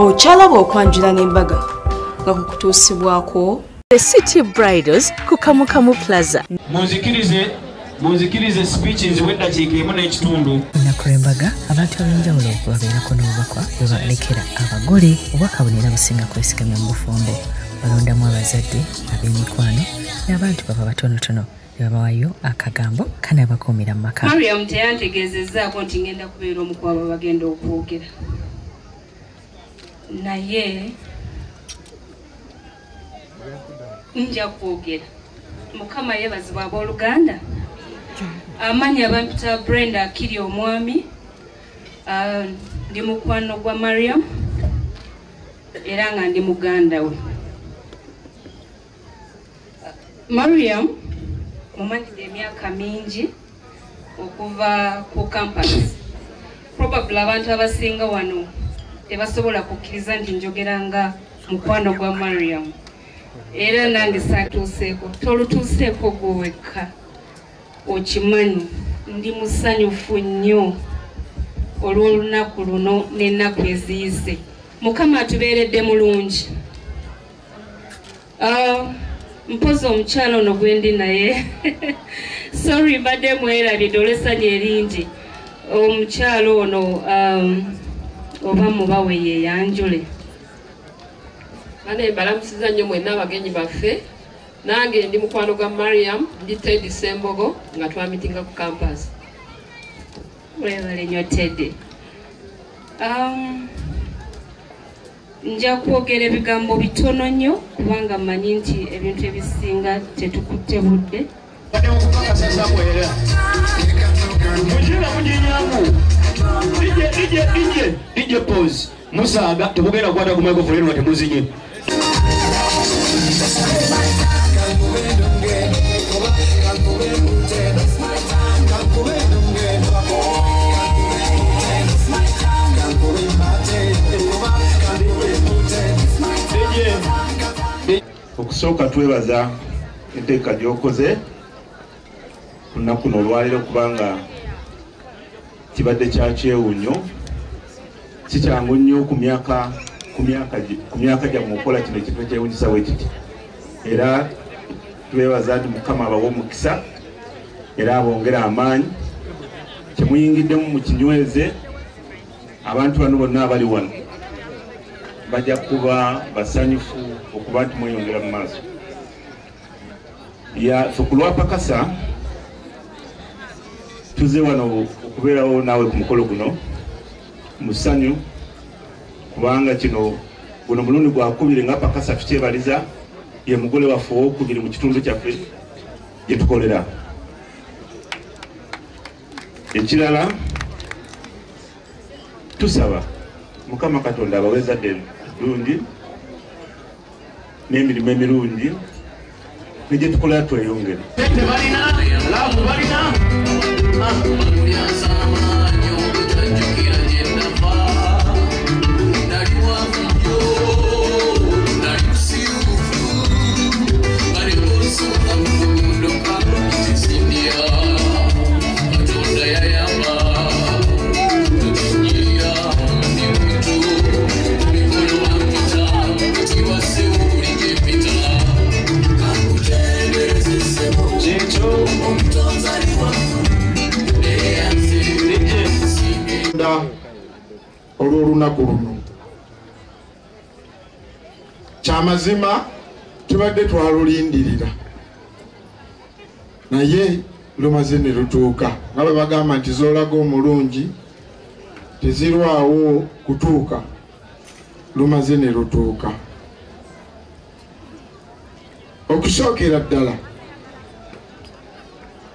Ochalaba okwanjula n'embaga nga kukutuusibwako The City Bridals ku Kamukamu Plaza. Munzikirize speeches w'eddakiika emu n'ekitundu. Olunaku lw'embaga abantu ab'enjawulo babeerako n'obubakwa bwe balekera abagole obubaka buno era businga kwesigamya mu bufumbo. Balondamu abazadde ab'emikwano n'abantu baba batonotono ne babawayo akagambo kanaabakuumira mu maka. Mariam teyantegeezezzaako nti ngenda kubeera omu ku abo bagenda okwogera. Naye nja kwogera. Mukama yeebazibwa abooluganda. Amanya bampita Brenda Akiri omwami. Ndi mukwano gwa Mariam era nga ndi muganda we. Mariam mumanyidde emyaka mingi okuva ku campus. Probably abantu abasinga wano tebasobola kukkiriza nti njogera nga mukwano gwa Mariam. Era nange saatuuseeko. Tolutuuseeko gwe wekka. Okimanyi ndi musanyufu nnyo olw'olunaku luno n'ennaku eziyise. Mukama atubeeredde mulungi. Mpozi omukyalo ono gwe ndi naye. Sorry mbadde mwerabidde olw'essanyu eringi. Omukyalo ono oba mubawe yeeyanjule. Ane mbalamusiza nnyo mwenna abagenyi baffe. Nange ndi mukwano gwa Mariam, ndi Teddy Sembogo nga twamitinga ku campus. Webale nnyo Teddy. Nja kwogera ebigambo bitono nnyo kubanga mmanyi nti ebintu ebisinga tetukutte budde. DJ pause. Musaaga tebugenda kukwata ku microphone eno temuzinye. Okusooka twebaza enteeka gy'okoze ku lunaku luno olwaleero kubanga kibadde kya kyewunyo. Si kyangu nnyo ku myaka gyammwe okola kino ekintu ekyewunyisa bwe kiti. Era twebaza nti Mukama abawa omukisa era abongera amaanyi. Kyemuyingiddemu mu kinyweze abantu bano bonna abali wano bajja kuba basanyufu okuba nti mweyongera mu maaso. Ffe ku lwapakasa tuze wano okubeerawo naawe ku mukolo guno mu ssanyu kubanga guno mulundi gwakubiri nga pakasa tukyebaliza ye mugole waffe owokubiri mu kitundu kyaffe gye tukolera. Ekirala tusaba Mukama Katonda abaweza ddembe bulungi n'emirimu emirungi ne gye tukolera tweyongere. Olw'olunaku luno kyamazima tubadde twalulindirira naye lumaze ne lutuuka nga bwe bagamba nti zoolaga omulungi tezirwawo kutuuka. Lumaze ne lutuuka. Okusookera ddala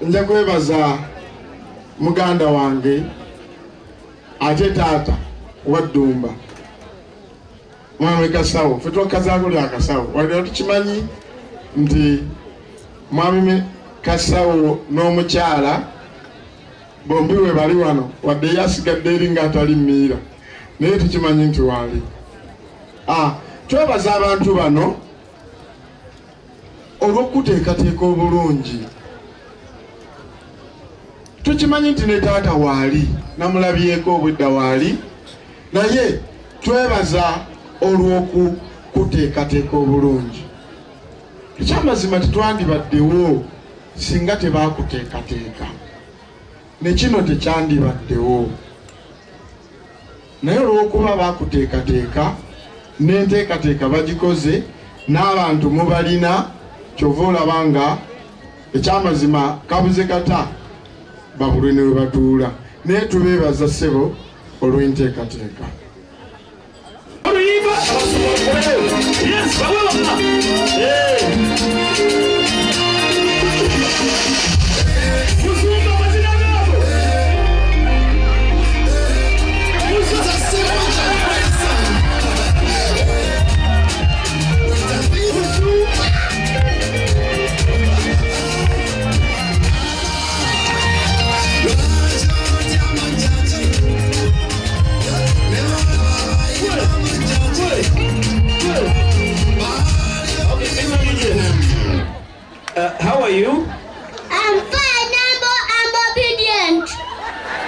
nja kwebaza muganda wange ate taata Waddumba Mwami Kasawo. Ffe twakazaako lya Kasawo wadde tukimanyi nti Mwami Kasawo n'omukyala bombi we bali wano wadde yasigadde eri ng'atali mmiira naye tukimanyi nti waali. Twebaza abantu bano olw'okuteekateeka obulungi. Tukimanyi nti ne taata waali namulabyeko obwedda waali naye twebaza olw'okuteekateeka obulungi. Ekyamazima tetwandibaddewo singa tebaakuteekateeka, ne kino tekyandibaddewo. Naye olw'okuba baakuteekateeka n'enteekateeka bagikoze n'abantu mubalina, kyova olaba nga ekyamazima kabuze kata babulwe ne we batuula. Naye tubeebaza ssebo olw'enteekateeka. How are you? I'm fine, I'm obedient.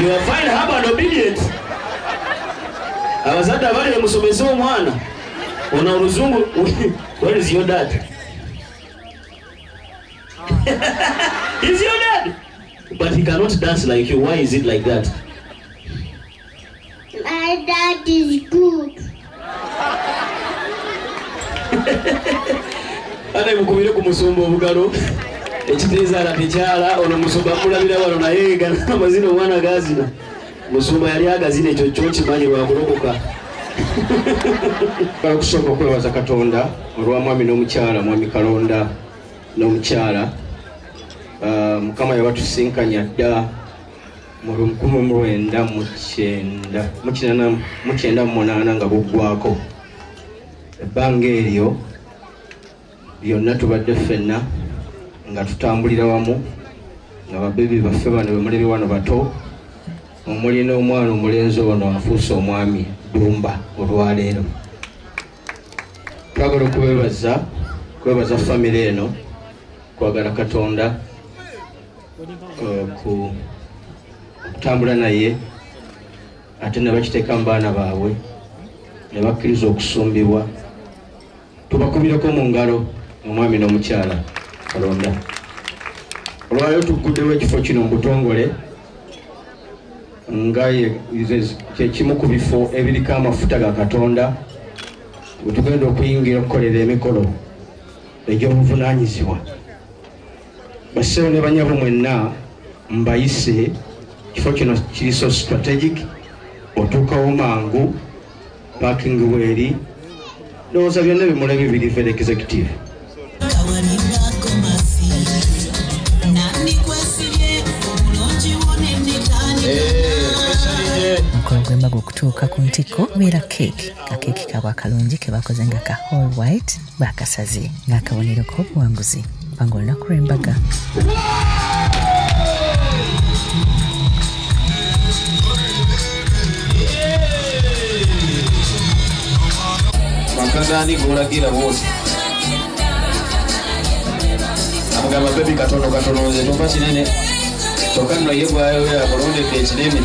You are fine, humble and obedient. Abazadde abali musomesa omwana ona oluzungu. Where is your dad? Is your dad? But he cannot dance like you. Why is it like that? My dad is good. Ana mukubire ku musumba obugalo ekiteeza ala tekyala ono musumba mulabira wano naye gana amazina omwana gazina musumba yali agazina ekyo kyo kimanyi lwakulokoka. Kusooka okwebaza Katonda olwa mwami n'omukyala, mwami Kalonda n'omukyala. Mukama yabatusinkanya dda mu 1998 nga buggwako. Ebbanga eryo byonna tubadde ffenna nga tutambulira wamu nga babebi baffe bano bemulebe wano bato, omuli n'omwana omulenzi ono afuuse omwami Dumba olwaleero. Twagala kwebaza famire eno, kwagala Katonda okutambula naye ate ne bakiteeka mu baana baabwe ne bakkiriza okusumbibwa. Tubakubireko mu ngalo omwami n'omukyala Kalonda. Olwaleero tuguddewo ekifo kino mu butongole nga kyekimu ku bifo ebiriko amafuta ga Katonda we tugenda okuyingira okukolera emikolo egy'obuvunaanyizibwa. Bassebo ne banyabo mwenna mbayise, kifo kino kiri so strategic, otuukawo mangu, parking weeri, ndowooza byonna bimulabe biri very executive. Omukolo gw'embaga okutuuka ku ntikko kubeera keeki. Kakeeki kabwa akalungi ke bakoze nga ka whole white baakasaze ng'akabonero k'obuwanguzi kupanga olunaku lw'embaga. Makazani gulagira bose. Amugamba bebi katono nze tompa kinene. Tokanno yebwayo ya kulondedde ekinene.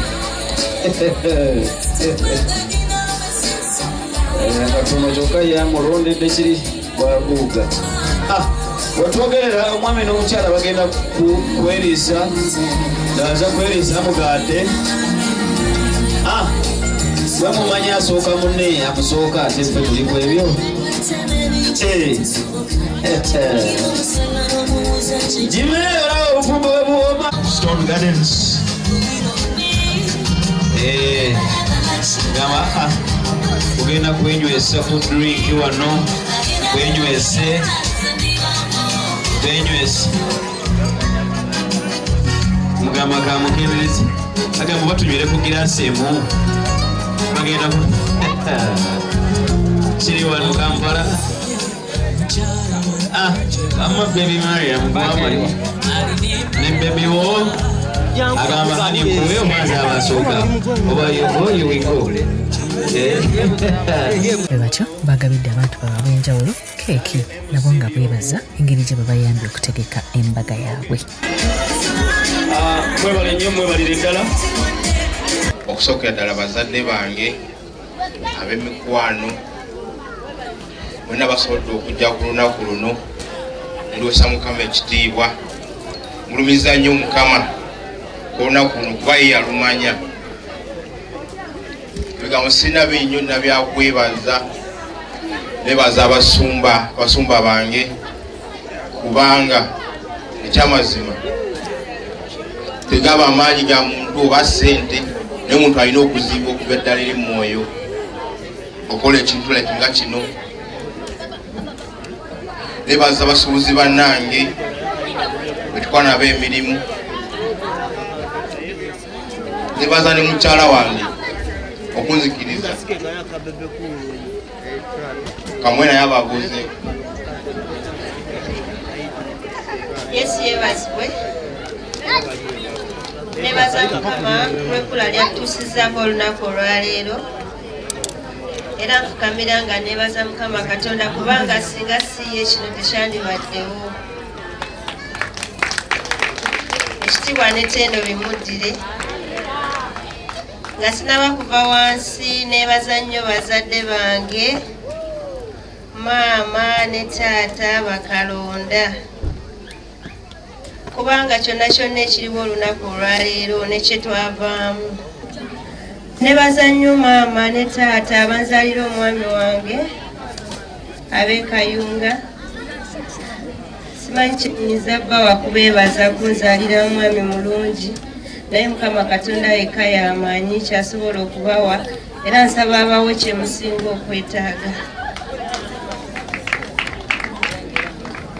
Katono kyokka yamulondedde kiri bwaguuga. Wetwogerera omwami n'omukyala bagenda kweriisa, ndaza kweriisa mugate. Gwe mumanyi asooka munne amusooka ate ffe tuliku ebyo. Jime olaba obufumbo bwe buwoma. Stone Gardens. Gamba kugenda kwenywesa food drink wano, kwenywese mugamba kamukeberezi agamba batunywere ku girasi emu bagenda kiri wano Kampala. Ama baby Mariam gwamanya ne baby wo agamba hani kuwe omwazi abasooka oba yoyo wikole. Bwe batyo bagabidde abantu baba ab'enjawulo keeki nabo nga bwebaza engeri gye babayambye okutegeka embaga yaabwe. Mwebale nnyo, mwebalire ddala. Okusookera ddala bazadde bange ab'emikwano mwenna basobodde okujja ku lunaku luno ndosa Mukama ekitiibwa mulumiza nnyo Mukama ku lunaku luno kuba ye yalumanya ebigambo sirina binnyo nina byakwebaza nebaza abasumba bange kubanga ekyamazima tegaba amaanyi ga muntu oba ssente naye omuntu alina okuzimba okuva eddala eri mwoyo okola ekintu nga kino nebaza abasuubuzi bannange betukwana nabo emirimu nebaza ne mukyala wange okunzikiriza kamwe naye abaguze Yesu yebazibwe nebaza Mukama lwekula lyatuusizzaako olunaku olwaleero era nfukamira nga nebaza Mukama Katonda kubanga singa siye kino tekyandibaddewo ekitiibwa n'ettendo bimuddire nga sinaba kuva wansi nebaza nnyo bazadde bange maama ne taata bakalonda kubanga kyonna kyonna ekiriwo olunaku olwaleero nekyetwavaamu nebaza nnyo maama ne taata abanzaalira omwami wange ab'ekayunga simanyi kyenyinza bbawa kubeebaza kunzaalira omwami mulungi naye Mukama Katonda yekka y'amaanyi kyasobola okubawa era nsaba abawe kyemusinga okwetaaga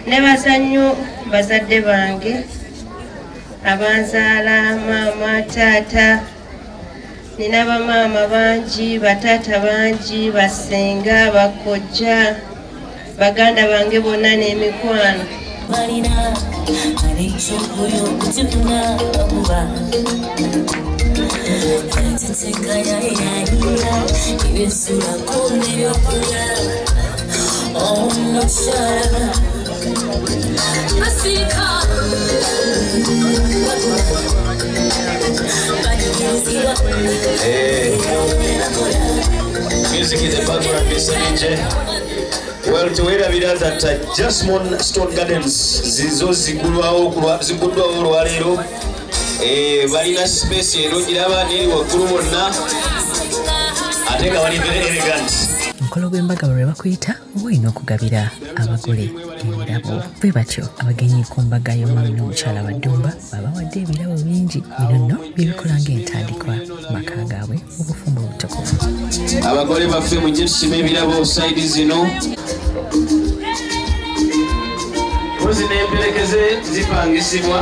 nebaza nnyo bazadde bange abanzaala maama taata nina bamaama bangi bataata bangi basenga bakojja baganda bange bonna n'emikwano Music in the background is well tuwerabira that Jasmine Stone Gardens zizo ziguddwawo olwaleero balina space eno giraba neri waggulu bonna ate nga bali very elegant omukolo gw'embaga bwe bakuyita oba olina okugabira abagole ebirabo bwe batyo abagenyi ku mbaga y'omwami n'omukyala wa Ddumba babawadde ebirabo bingi bino nno byebikola ng'entandikwa maka gaabwe mu bufumbo obutukuvu abagole baffe mujje tusime ebirabo saidi zino mpozi n'emperekeze zipangisibwa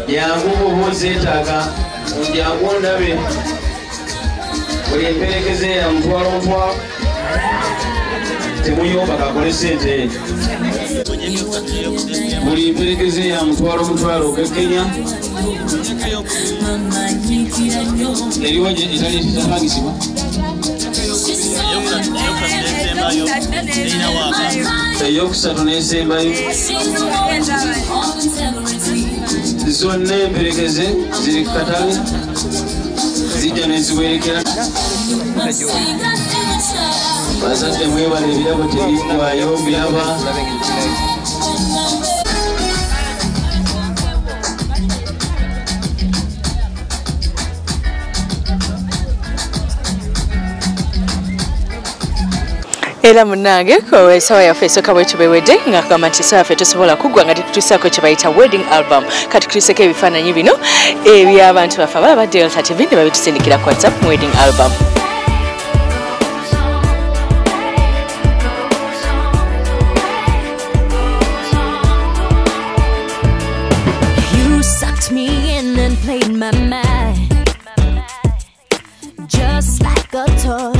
jangu oba ozeetaaga jangu ondabe buli emperekeze ya mutwalo temuyomba kakole sente buli emperekeze ya mutwalo okekenya eriwo etali tapangisibwa eyokusatu nesembayo zonna emperekeze ziri kukatale zijja neziwerekera bazadde mwebala ebirabo tebiggwayo biraba era munnange esawa yaffe esooka bwe tubewedde nga kugamba nti esawa yaffe tosobola kuggwa nga tetutuusaako kye bayita wedding album kati tutuuseko ebifaananyi bino eby'abantu baffe abala ba Delta TV ne babitusindikira ku WhatsApp mu wedding album. You sucked me in and played my mind just like a toy.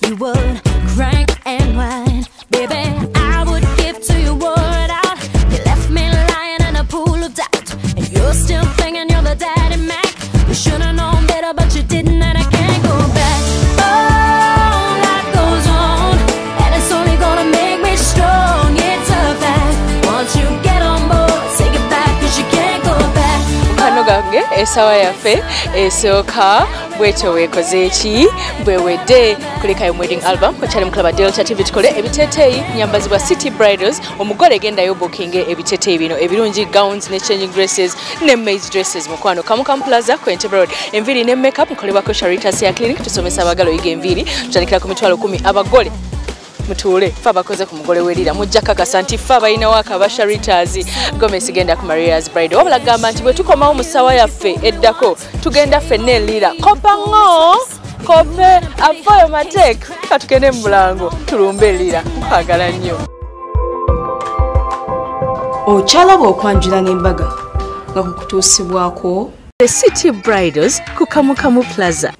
You would crank and whine, baby. I would give to you word out. You left me lying in a pool of doubt, and you're still thinking you're the daddy Mac. You should have known better, but you didn't, and I can't go back. Oh, life goes on, and it's only gonna make me strong. It's a fact. Once you get on board, say goodbye, 'cause you can't go back. Kano gange esawa yaffe esooka bweto wekoze ki bwewedde kuleka wedding album kochali mklaba Delta TV tukole ebiteteyi nyambazibwa City Bridals omugole genda yo booking ebiteteyi bino ebirungi gowns ne changing dresses ne maze dresses mukwano Kamukam Plaza Quente Road enviri ne makeup mkolebwa ko Charitas ya clinic tusomesa abagalo yige enviri tutandikira ku mitwalo 10 abagole mutule faba koze ku mugole werira mujja kakasa nti faba ina waka ba Charitas Gomez genda ku Maria's Bride wabula gamba nti bwe tukomawo musawa yaffe eddako tugenda fenne lira kopango kope afayo matek katukene mulango tulumbe lira kwagala nnyo ochalabo okwanjula n'embaga nga kukutuusibwako The City Bridals ku Kamukamu Plaza